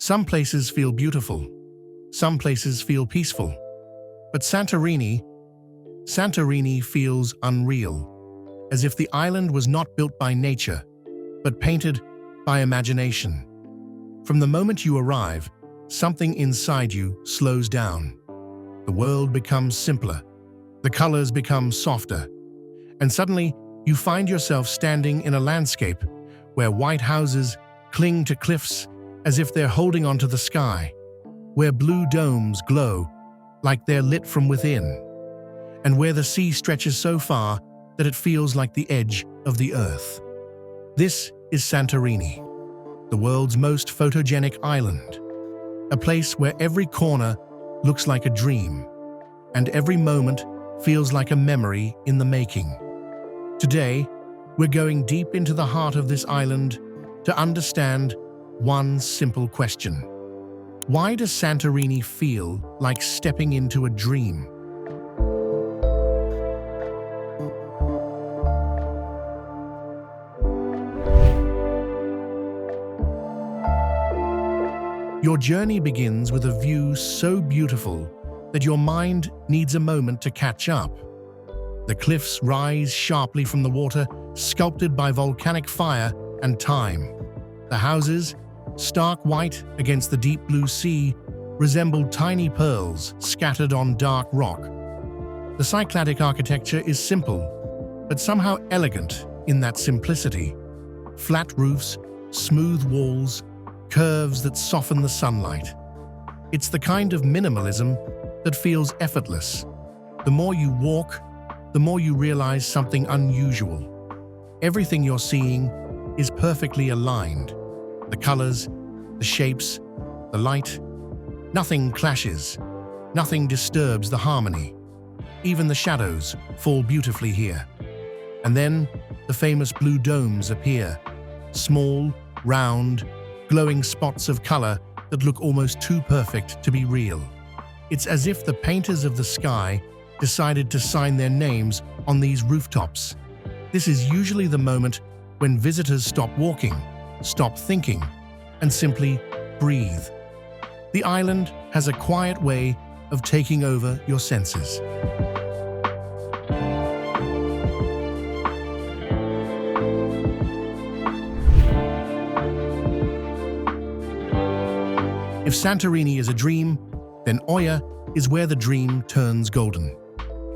Some places feel beautiful. Some places feel peaceful. But Santorini feels unreal, as if the island was not built by nature, but painted by imagination. From the moment you arrive, something inside you slows down. The world becomes simpler, the colors become softer, and suddenly you find yourself standing in a landscape where white houses cling to cliffs as if they're holding onto the sky, where blue domes glow like they're lit from within, and where the sea stretches so far that it feels like the edge of the earth. This is Santorini, the world's most photogenic island, a place where every corner looks like a dream, and every moment feels like a memory in the making. Today, we're going deep into the heart of this island to understand one simple question. Why does Santorini feel like stepping into a dream? Your journey begins with a view so beautiful that your mind needs a moment to catch up. The cliffs rise sharply from the water, sculpted by volcanic fire and time. The houses, stark white against the deep blue sea, resemble tiny pearls scattered on dark rock. The Cycladic architecture is simple, but somehow elegant in that simplicity. Flat roofs, smooth walls, curves that soften the sunlight. It's the kind of minimalism that feels effortless. The more you walk, the more you realize something unusual. Everything you're seeing is perfectly aligned. The colors, the shapes, the light. Nothing clashes. Nothing disturbs the harmony. Even the shadows fall beautifully here. And then the famous blue domes appear. Small, round, glowing spots of color that look almost too perfect to be real. It's as if the painters of the sky decided to sign their names on these rooftops. This is usually the moment when visitors stop walking, stop thinking, and simply breathe. The island has a quiet way of taking over your senses. If Santorini is a dream, then Oya is where the dream turns golden.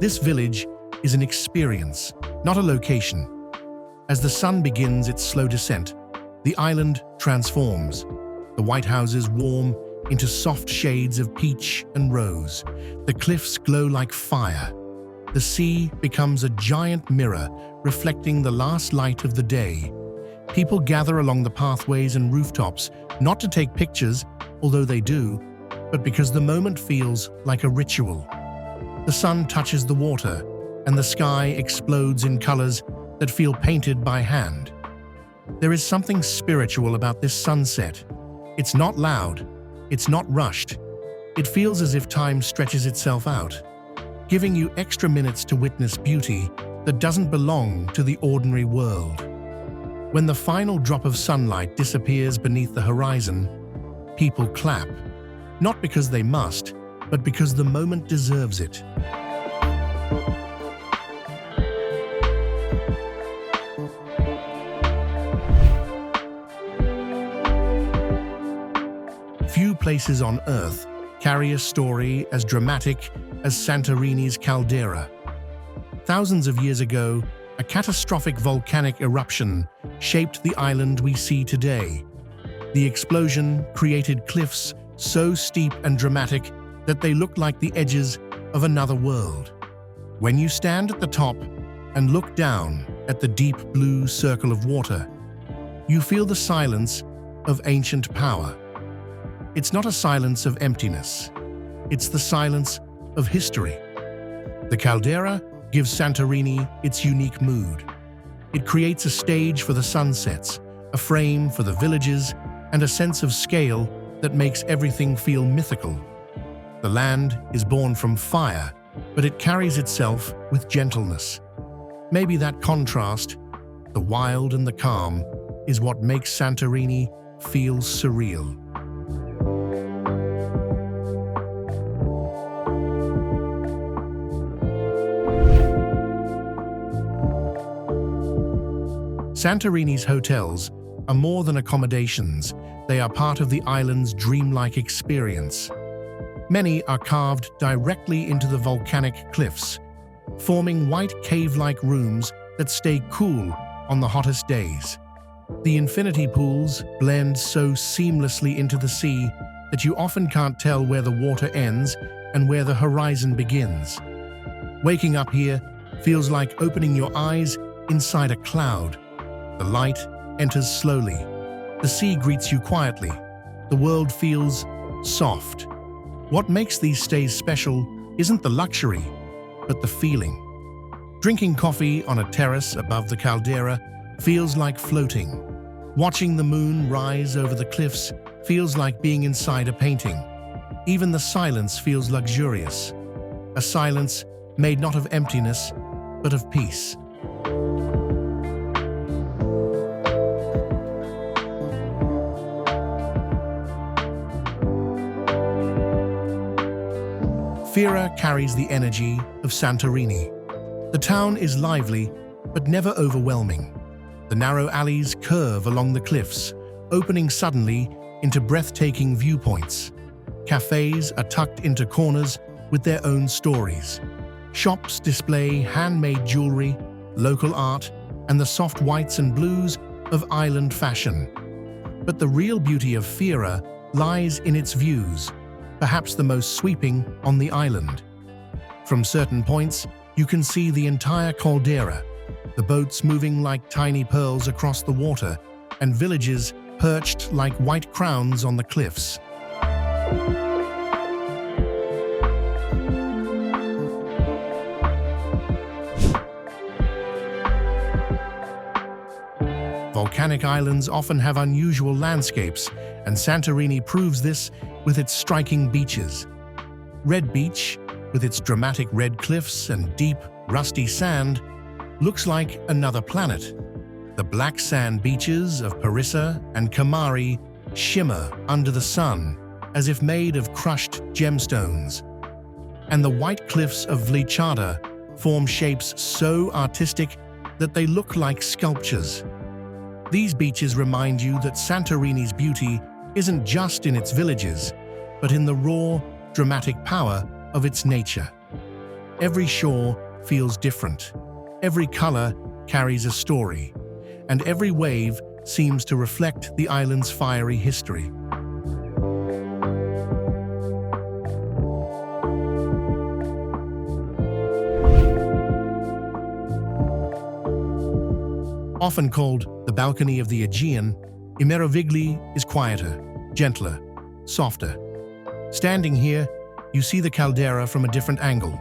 This village is an experience, not a location. As the sun begins its slow descent, the island transforms. The white houses warm into soft shades of peach and rose. The cliffs glow like fire. The sea becomes a giant mirror reflecting the last light of the day. People gather along the pathways and rooftops, not to take pictures, although they do, but because the moment feels like a ritual. The sun touches the water, and the sky explodes in colors that feel painted by hand. There is something spiritual about this sunset. It's not loud, it's not rushed. It feels as if time stretches itself out, giving you extra minutes to witness beauty that doesn't belong to the ordinary world. When the final drop of sunlight disappears beneath the horizon, people clap, not because they must, but because the moment deserves it. Few places on Earth carry a story as dramatic as Santorini's caldera. Thousands of years ago, a catastrophic volcanic eruption shaped the island we see today. The explosion created cliffs so steep and dramatic that they looked like the edges of another world. When you stand at the top and look down at the deep blue circle of water, you feel the silence of ancient power. It's not a silence of emptiness. It's the silence of history. The caldera gives Santorini its unique mood. It creates a stage for the sunsets, a frame for the villages, and a sense of scale that makes everything feel mythical. The land is born from fire, but it carries itself with gentleness. Maybe that contrast, the wild and the calm, is what makes Santorini feel surreal. Santorini's hotels are more than accommodations, they are part of the island's dreamlike experience. Many are carved directly into the volcanic cliffs, forming white cave-like rooms that stay cool on the hottest days. The infinity pools blend so seamlessly into the sea that you often can't tell where the water ends and where the horizon begins. Waking up here feels like opening your eyes inside a cloud. The light enters slowly. The sea greets you quietly. The world feels soft. What makes these stays special isn't the luxury, but the feeling. Drinking coffee on a terrace above the caldera feels like floating. Watching the moon rise over the cliffs feels like being inside a painting. Even the silence feels luxurious. A silence made not of emptiness, but of peace. Fira carries the energy of Santorini. The town is lively, but never overwhelming. The narrow alleys curve along the cliffs, opening suddenly into breathtaking viewpoints. Cafes are tucked into corners with their own stories. Shops display handmade jewelry, local art, and the soft whites and blues of island fashion. But the real beauty of Fira lies in its views, perhaps the most sweeping on the island. From certain points, you can see the entire caldera, the boats moving like tiny pearls across the water, and villages perched like white crowns on the cliffs. Volcanic islands often have unusual landscapes, and Santorini proves this with its striking beaches. Red Beach, with its dramatic red cliffs and deep, rusty sand, looks like another planet. The black sand beaches of Parissa and Kamari shimmer under the sun as if made of crushed gemstones. And the white cliffs of Vlichada form shapes so artistic that they look like sculptures. These beaches remind you that Santorini's beauty isn't just in its villages, but in the raw, dramatic power of its nature. Every shore feels different. Every color carries a story, and every wave seems to reflect the island's fiery history. Often called the balcony of the Aegean, Imerovigli is quieter, gentler, softer. Standing here, you see the caldera from a different angle.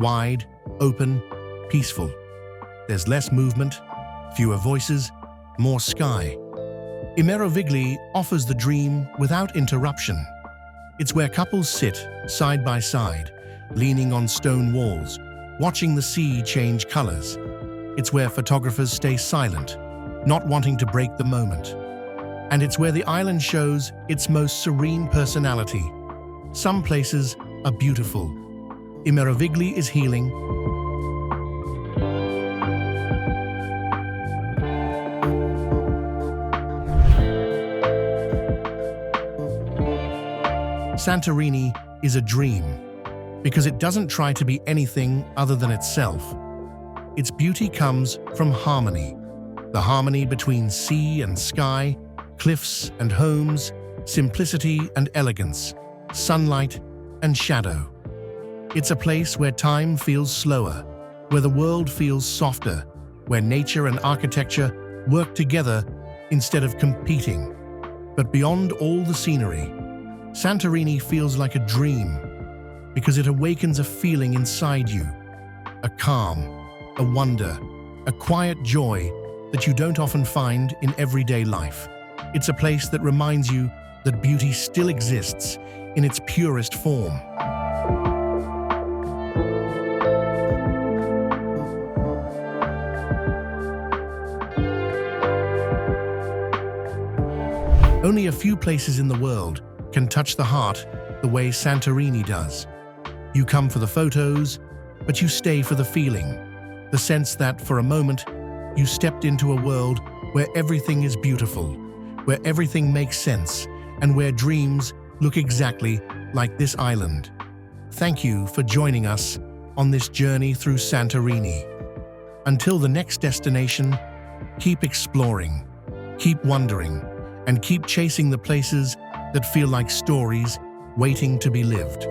Wide, open, peaceful. There's less movement, fewer voices, more sky. Imerovigli offers the dream without interruption. It's where couples sit side by side, leaning on stone walls, watching the sea change colors. It's where photographers stay silent, not wanting to break the moment. And it's where the island shows its most serene personality. Some places are beautiful. Imerovigli is healing. Santorini is a dream because it doesn't try to be anything other than itself. Its beauty comes from harmony, the harmony between sea and sky, cliffs and homes, simplicity and elegance, sunlight and shadow. It's a place where time feels slower, where the world feels softer, where nature and architecture work together instead of competing. But beyond all the scenery, Santorini feels like a dream because it awakens a feeling inside you, a calm, a wonder, a quiet joy that you don't often find in everyday life. It's a place that reminds you that beauty still exists in its purest form. Only a few places in the world can touch the heart the way Santorini does. You come for the photos, but you stay for the feeling. The sense that, for a moment, you stepped into a world where everything is beautiful, where everything makes sense, and where dreams look exactly like this island. Thank you for joining us on this journey through Santorini. Until the next destination, keep exploring, keep wondering, and keep chasing the places that feel like stories waiting to be lived.